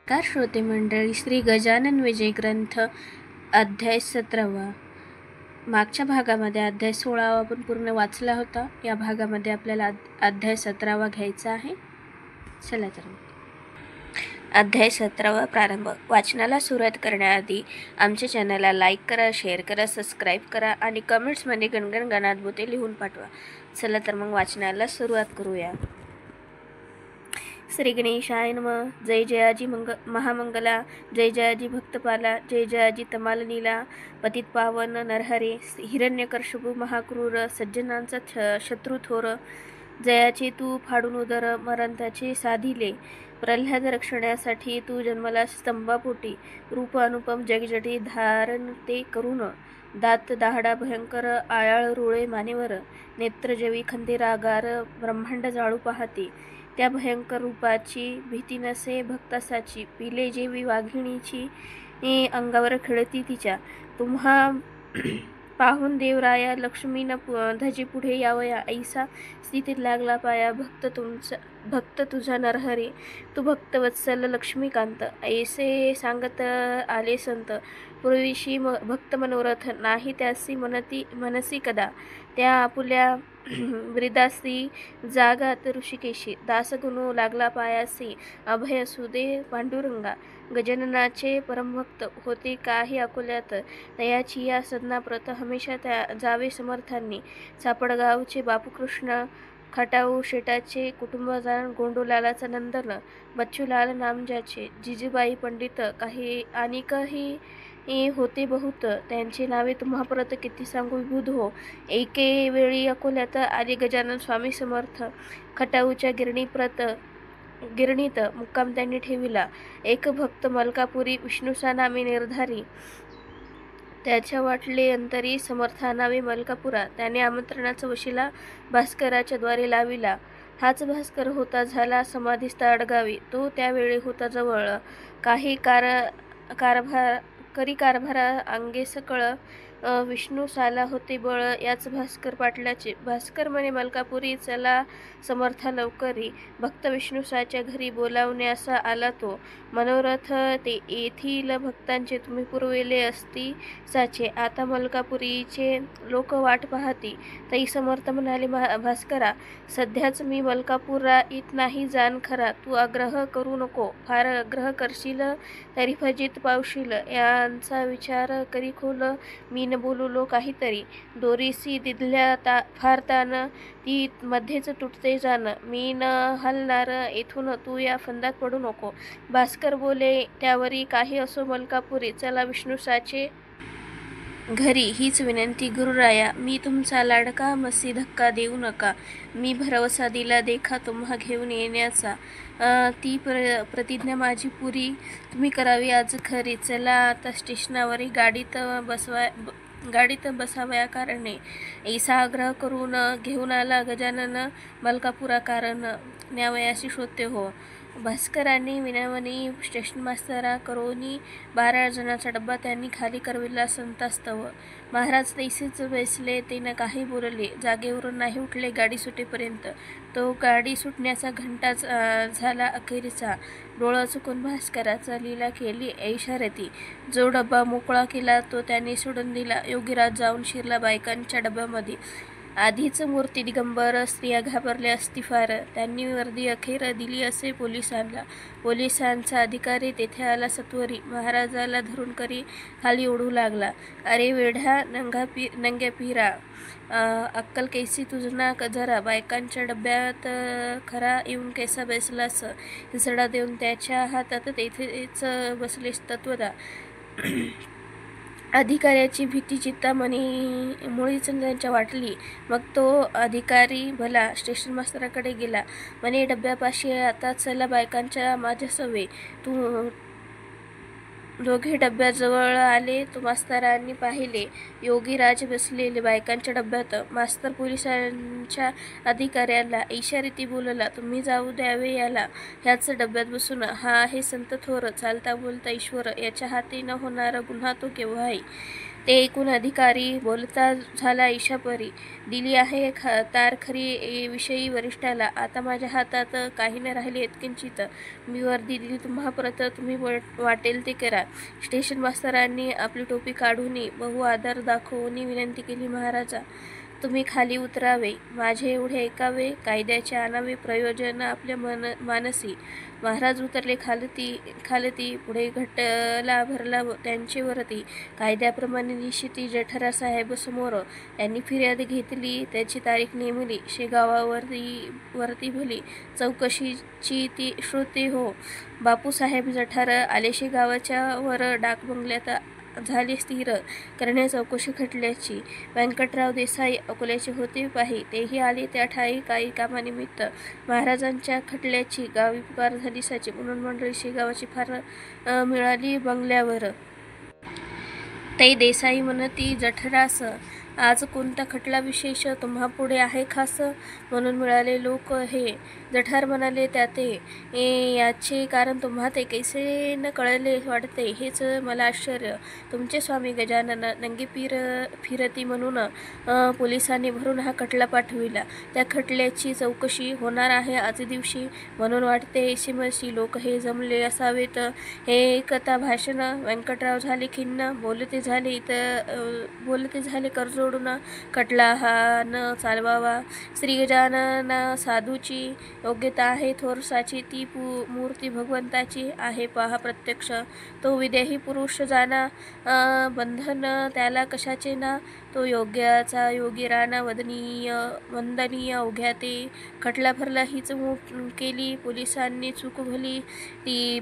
Car श्रोते मंडळी, श्री गजानन विजय ग्रंथ अध्याय 17वा. मागच्या भागामध्ये अध्याय 16वा आपण पूर्ण वाचला होता. या भागामध्ये आपल्याला अध्याय 17वा घ्यायचा आहे. चला तर अध्याय 17वा प्रारंभ. वाचनाला सुरुवात करण्याआधी आमच्या चॅनलला लाईक करा, शेअर करा, सबस्क्राईब करा आणि कमेंट्समध्ये गणगण गणात लिहून पाठवा. चला तर मग वाचनाला सुरुवात करूया. श्री गणेशाय नमः. जय जयाजी महामंगला, जय जयाजी भक्तपाला, जय जयाजी तमालनीला, पतित पावन नरहरे, हिरण्यकर्षपू महाक्रूर, सज्जनांचा शत्रू थोर, जयाचे तू फाडून उदर, मरंताचे साधिले, प्रल्हाद रक्षण्यासाठी तू जन्मला स्तंभापोटी, रूप अनुपम जगजटी धारण ते करून, दात दाहडा भयंकर, आयाळ रुळे मानेवर, नेत्र जवी खंदेरागार, ब्रह्मांड जाळू पाहते, त्या भयंकर रूपाची भीती नसे भक्तासाची, पिले जेवी वाघिणीची अंगावर खेळती तिच्या, तुम्हा पाहून देवराया लक्ष्मीनं धजी पुढे यावया, ऐसा स्थितीत लागला पाया भक्त तुझा नरहरी, तू भक्तवत्सल लक्ष्मीकांत, ऐसे सांगत आले संत, पूर्वीशी भक्त मनोरथ नाही त्यासी मनसी कदा, त्या आपुल्या ब्रिदासी जागात ऋषिकेशी, दासगुणू लागला पायासी, अभय सुदे पांडुरंगा, गजाननाचे परमभक्त होते काही अकोल्यात, तयाची या सदनाप्रत हमेशा जावे समर्थांनी, सापडगावचे बापूकृष्ण, खटाऊ शेटाचे कुटुंबजान, गोंडूलालाचा नंदन, बच्चूलाल नाम ज्याचे, जिजूबाई पंडित काही आणि काही होते बहुत, त्यांची नावे तुम्हापरत किती सांगू विभूद हो. एके वेळी अकोल्यात आले गजानन स्वामी समर्थ, खटाऊच्या गिरणीत मुक्काम त्यांनी ठेविला. एक भक्त मलकापुरी विष्णुसा नामे निर्धारी, त्याच्या वाटले अंतरी समर्था नावे मलकापुरा, त्याने आमंत्रणाचा वशिला भास्कराच्या द्वारे लाविला. हाच भास्कर होता झाला समाधीस्थ अडगावी, तो त्यावेळी होता जवळ, काही कारभारा अंगे सकळ, विष्णू साला होते बळ, याच भास्कर पाटलाचे. भास्कर म्हणे मलकापुरी, चला समर्था लवकरी, भक्त विष्णुसाच्या घरी बोलावण्यासा आला तो, मनोरथ ते येथील भक्तांचे तुम्ही पुरविले असती साचे, आता मलकापुरीचे लोक वाट पाहती. तई समर्थ म्हणाले, भास्करा, सध्याच मी मलकापुरा येत नाही जाण खरा, तू आग्रह करू नको, फार आग्रह करशील तरी फजित पावशील, यांचा विचार करी खोल, मी न बोललो काहीतरी, दोरीसी दिधल्या फार तान, ती मध्येच तुटते जाण, मी न हलणार येथून, तू या फंदात पडू नको. भास्कर बोले, त्यावरी काही असो मलकापुरी, चला विष्णुसाचे घरी, हीच विनंती गुरुराया, मी तुमचा लाडका, मसी धक्का देऊ नका, मी भरवसा दिला देखा तुम्हा घेऊन येण्याचा, ती प्रतिज्ञा माझी पुरी तुम्ही करावी आज खरी. चला आता स्टेशनावरी गाडीत बसावया कारणे, ऐसा आग्रह करून घेऊन आला गजानन मलकापुरा, कारण न्यावयाशी शोधते हो. भास्करांनी विनवणी स्टेशन मास्तरा करोनी 12 जणांचा डब्बा त्यांनी खाली करविला संतास्तव. महाराज तैसेच बसले, ते न काही बोलले, जागेवरून नाही उठले गाडी सुटेपर्यंत. तो गाडी सुटण्याचा घंटा झाला अखेरीचा. डोळा चुकून भास्कराचा लीला केली ऐशारती, जो डब्बा मोकळा केला तो त्यांनी सोडून दिला. योगीराज जाऊन शिरला बायकांच्या डब्यामध्ये. आधीच मूर्ती दिगंबर, स्त्रिया घाबरल्या असती फार, त्यांनी वर्दी अखेर दिली असे पोलिसांना. पोलिसांचा अधिकारी तेथे आला सत्वरी, महाराजाला धरून करी खाली ओढू लागला. अरे वेढा नंग्या पिरा, अक्कल कैसी तुझना जरा, बायकांच्या डब्यात खरा येऊन कैसा बसलास, हिसडा देऊन त्याच्या हातात तेथेच बसलेस तत्वदा. अधिकाऱ्याची भीती चित्तामणी मुळीच त्यांच्या वाटली. मग तो अधिकारी भला स्टेशन मास्तराकडे गेला, म्हणे डब्यापाशी आता चला बायकांच्या माझ्या सवे. दोघे डब्याजवळ आले, तो मास्तरांनी पाहिले, योगीराज बसलेले बायकांच्या डब्यात. मास्तर पोलिसांच्या अधिकाऱ्याला इशारीती बोलला, तुम्ही जाऊ द्यावे याला, ह्याच डब्यात बसून, हा आहे संत थोर, चालता बोलता ईश्वर, याच्या हाती न होणारा गुन्हा तो केव्हाही. ते ऐकून अधिकारी बोलता झाला, ईशापरी दिली आहे तार खरी विषयी वरिष्ठाला. आता माझ्या हातात काही न राहिले यत्किंचित. मी वर्दी दिली तुम्हा परत, तुम्ही वाटेल ते करा. स्टेशन मास्तरांनी आपली टोपी काढून बहु आदर दाखवून विनंती केली, महाराजा तुम्ही खाली उतरावे, माझे एवढे ऐकावे, कायद्याचे आणावे प्रयोजन आपल्या मानसी. महाराज उतरले खालती. पुढे घटला भरला त्यांचे वरती. कायद्याप्रमाणे निश्चिती जठरा साहेब समोर त्यांनी फिर्याद घेतली, त्याची तारीख नेमली. शेगावावरती भली चौकशीची ती श्रुती हो. बापूसाहेब जठार आले शेगावाच्या वर डाक बंगल्यात झाले स्थिर करण्या चौकशी खटल्याची. व्यंकटराव देसाई अकोल्याचे होते पाही, तेही आले त्या ठाई काही कामानिमित्त. महाराजांच्या खटल्याची गावी पुकार झाली साची, म्हणून मंडळी शेगावाची फार मिळाली बंगल्यावर. तै देसाई म्हणती जठरास, आज कोणता खटला विशेष तुम्हा पुढे आहे खास, म्हणून मिळाले लोक हे. जठार म्हणाले त्याते याचे कारण तुम्हा ते कैसे न कळले वाटते, हेच मला आश्चर्य. तुमचे स्वामी गजानन नंगे फिरती म्हणून पोलिसांनी भरून हा खटला पाठविला. त्या खटल्याची चौकशी होणार आहे आज दिवशी, म्हणून वाटते ऐशीमशी लोक हे जमले असावेत. हे एकता भाषण व्यंकटराव झाले खिन्न, बोलते झाले कर्जोडून, खटला हा न चालवावा. श्री गजानन साधूची योग्यता आहे थोरसाची, ती मूर्ती भगवंताची आहे पहा प्रत्यक्ष. तो विदेही पुरुष जाना, बंधन त्याला कशाचे ना, तो योग्याचा योगी राणा, वंदनीय अवघ्या ते. खटला भरला हीच केली, पोलिसांनी चूक भली ती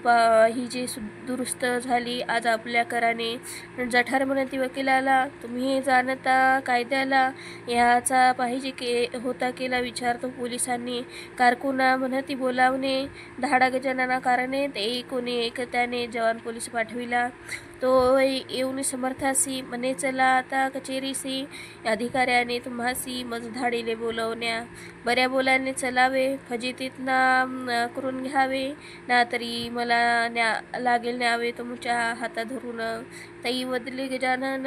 ही जे दुरुस्त झाली आज आपल्या कराने. जठार म्हणती वकिलाला, तुम्ही जाणता कायद्याला, ह्याचा पाहिजे होता केला विचार तो पोलिसांनी. कारकुना म्हणती बोलावणे, धाडा गजानना कारणे, ते कोणी एकत्याने जवान पोलीस पाठविला. तो येऊन समर्थासी म्हणे चला आता कचेरीसी, अधिकाऱ्याने तुम्हासी मज धाडीले बोलवण्या. बऱ्या बोलाने चलावे, फजितीत ना करून घ्यावे, ना तरी मला लागेल न्यावे तुमच्या हाता धरून. तई वदले गजानन,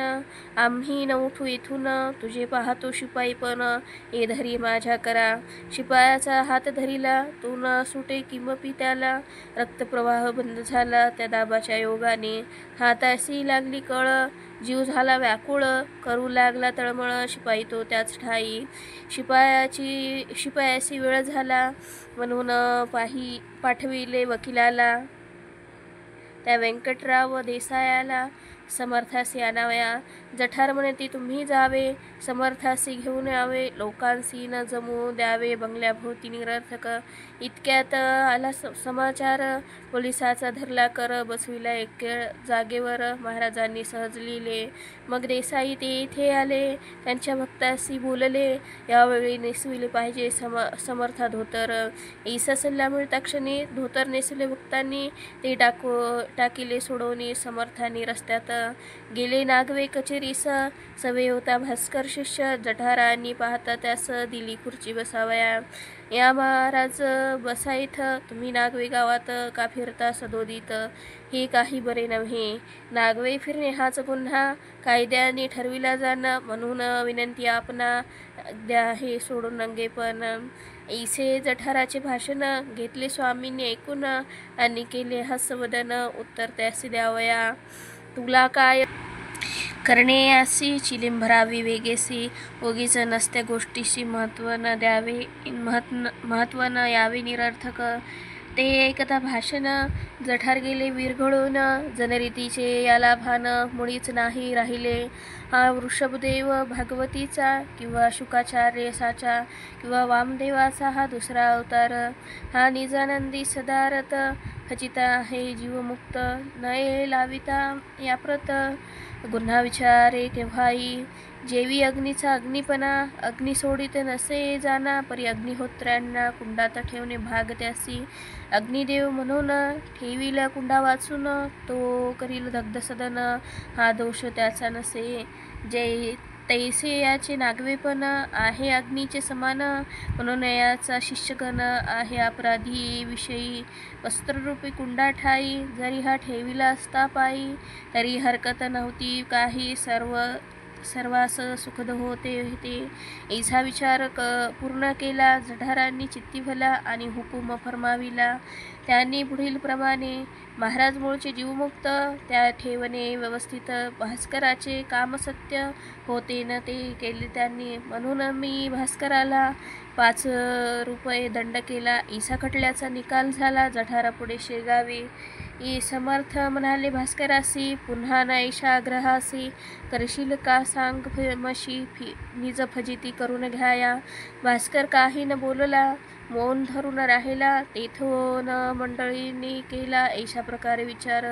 आम्ही न उठू इथून, तुझे पाहतो शिपाई पण ए धरी माझ्या करा. शिपायाचा हात धरिला, तो न सुटे किमपी त्याला. रक्तप्रवाह बंद झाला त्या दाबाच्या योगाने. हाताशी लागली कळ, जीव झाला व्याकुळ, करू लागला तळमळ शिपाई तो त्याच ठाई. शिपायाशी वेळ झाला म्हणून पाठविले वकिलाला, त्या व्यंकटराव देसायाला समर्थासी आणावया. जठार म्हणती तुम्ही जावे, समर्थासी घेऊन यावे, लोकांसी न जमू द्यावे बंगल्याभोवती निरर्थक. इतक्यात आला समाचार, पोलिसाचा धरला कर, बसविला एक जागेवर, महाराजांनी सहज लिहिले. मग देसाई ते इथे आले, त्यांच्या भक्ताशी बोलले, यावेळी नेसविले पाहिजे समर्था धोतर. ईसा सल्ला मिळता क्षणी धोतर नेसले भक्तांनी, ते टाकिले सोडवणी समर्थांनी रस्त्यात. गेले नागवे कचेरीस, सवे होता भास्कर शिष्य. जठारांनी पाहता त्यास दिली खुर्ची बसावया. या महाराज बसाईथ, तुम्ही नागवे गावात का फिरता सदोदित, हे काही बरे नव्हे. नागवे फिरणे हाच गुन्हा कायद्याने ठरविला जाणं, म्हणून विनंती आपणा द्या हे सोडून नंगेपण. ऐसे जठाराचे भाषण घेतले स्वामींनी ऐकून, आणि केले हास्यवदन, उत्तर त्यासी द्यावया. तुला काय करणे यासी, चिलीम भरावी वेगेसी, ओगीच नसत्या गोष्टीशी महत्त्व न द्यावे, महत्त्व न यावे निरर्थक. ते ऐकता भाषण जठार गेले विरघळून, जनरीतीचे याला भान मुळीच नाही राहिले. हा वृषभदेव भागवतीचा, किंवा शुकाचार्य साचा, किंवा वामदेवाचा हा दुसरा अवतार. हा निजानंदी सदारत, खचिता आहे जीवमुक्त, नये लाविता याप्रत. गुन्हा विचारे केव्हाही, जेवी अग्नीचा अग्निपणा, अग्नी सोडित नसे जाना, परी अग्निहोत्र्यांना कुंडात ठेवणे भाग त्यासी. अग्निदेव म्हणून ठेवीला कुंडा वाचून, तो करील दग्ध सदन, हा दोष त्याचा नसे. तैसे याचे नागवेपण आहे अग्नीचे समान, म्हणून याचा शिष्यगण आहे अपराधी विषयी. वस्त्ररूपी कुंडा ठाई, जरी हा ठेविला असता पायी, तरी हरकत नव्हती काही, सर्वास सुखद होते ते. ऐसा विचार पूर्ण केला जठारांनी चित्ती भला, आणि हुकूम फरमाविला त्यांनी पुढील प्रमाणे. महाराज मूळचे जीवमुक्त, त्या ठेवणे व्यवस्थित. भास्कराचे काम सत्य होते न ते केले त्यांनी, म्हणून मी भास्कराला 5 रुपये दंड केला. ऐसा खटल्याचा निकाल झाला जठारापुढे शेगावी. समर्थ म्हणाले भास्करासी, पुन्हा न ऐशा आग्रहासी, करशील का सांग मशी, निज फजिती करून घ्याया. भास्कर काही न बोलला, मौन धरून राहिला. तेथून मंडळींनी केला ऐशा प्रकारे विचार.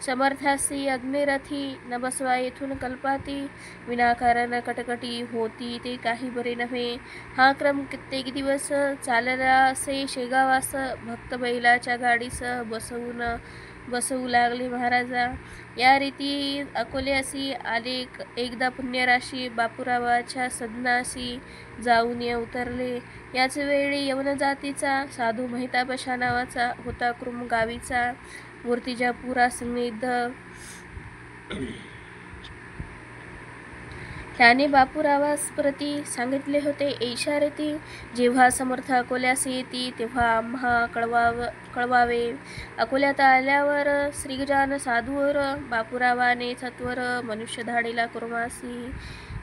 समर्थासी अग्निरथी, न बसवा येथून कल्पाती, विनाकारण कटकटी होती ते काही बरे नव्हे. हा क्रम कित्येक दिवस चालला असे शेगावास. भक्त बैलाच्या गाडीस बसवू लागले महाराजा. या रीती अकोल्यासी आले. एकदा पुण्यराशी बापूरावाच्या सदनासी जाऊन उतरले. याच वेळी यवन जातीचा साधू महिताबशा नावाचा होता कृम गावीचा, मूर्तिजापुरा सन्निध. त्याने बापूरावास प्रती सांगितले होते ऐशा रीती, जेव्हा समर्थ अकोल्यास येती तेव्हा आम्हा कळवावे. अकोल्यात आल्यावर श्रीगजान साधूवर बापूरावाने सत्वर मनुष्य धाडीला कुर्मासी.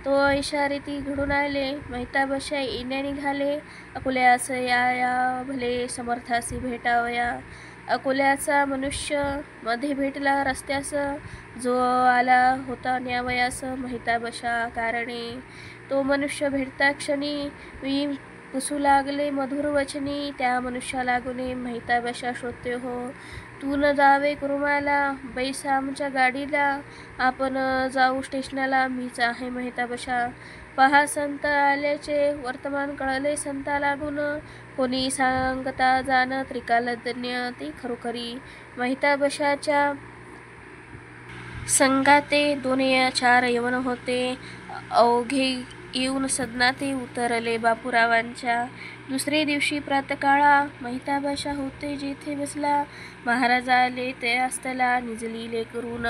तो ऐशा रीती घडून आले. महिताबशा येण्या निघाले. अकोल्यास या भले समर्थासी भेटावया. अकोल्याचा मनुष्य मध्ये भेटला रस्त्यास, जो आला होता न्यावयास महिताबशा कारणे. तो मनुष्य भेटता क्षणी मी पुसू लागले मधुर वचनी. त्या मनुष्या लागुने महिताबशा श्रोते हो, तू न जावे कुरुमाला, बैस आमच्या गाडीला, आपण जाऊ स्टेशनाला, मीच आहे महिताबशा. पहा संत आल्याचे वर्तमान कळले संता लागून, कोणी सांगता जाण त्रिकालज्ञ ते खरोखरी. महिताबशाच्या संगाते 2-4 यवन होते. अवघे येऊन सदनाते उतरले बापूरावांच्या. दुसरे दिवशी प्रातकाळा महिताबशा होते जेथे बसला. महाराज आले ते असतला निजलिले करून.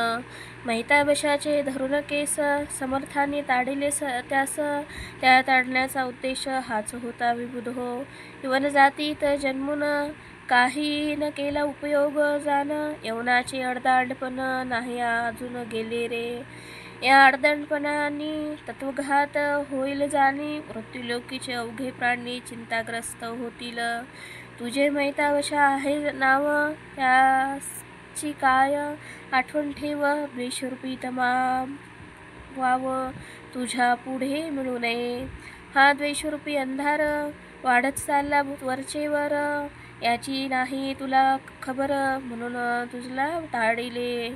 महिताबशाचे धरून केस समर्थाने ताडिले त्यास. त्या ताडण्याचा उद्देश हाच होता विबुध हो. यवन जातीत जन्मून काही न केला उपयोग जाण. यवनाचे अडदांडपण नाही अजून गेले रे. या अडदांडपणाने तत्वघात होईल जाणी. मृत्यूलोकीचे अवघे प्राणी चिंताग्रस्त होतील. तुझे महिताबशा आहे नाव, त्याची काय आठवण ठेव. द्वेषरूपी तमाम वाव तुझ्या पुढे मिळू नये. हा द्वेषरूपी अंधार वाढत चालला वरचेवर, याची नाही तुला खबर, म्हणून तुझला ताडिले.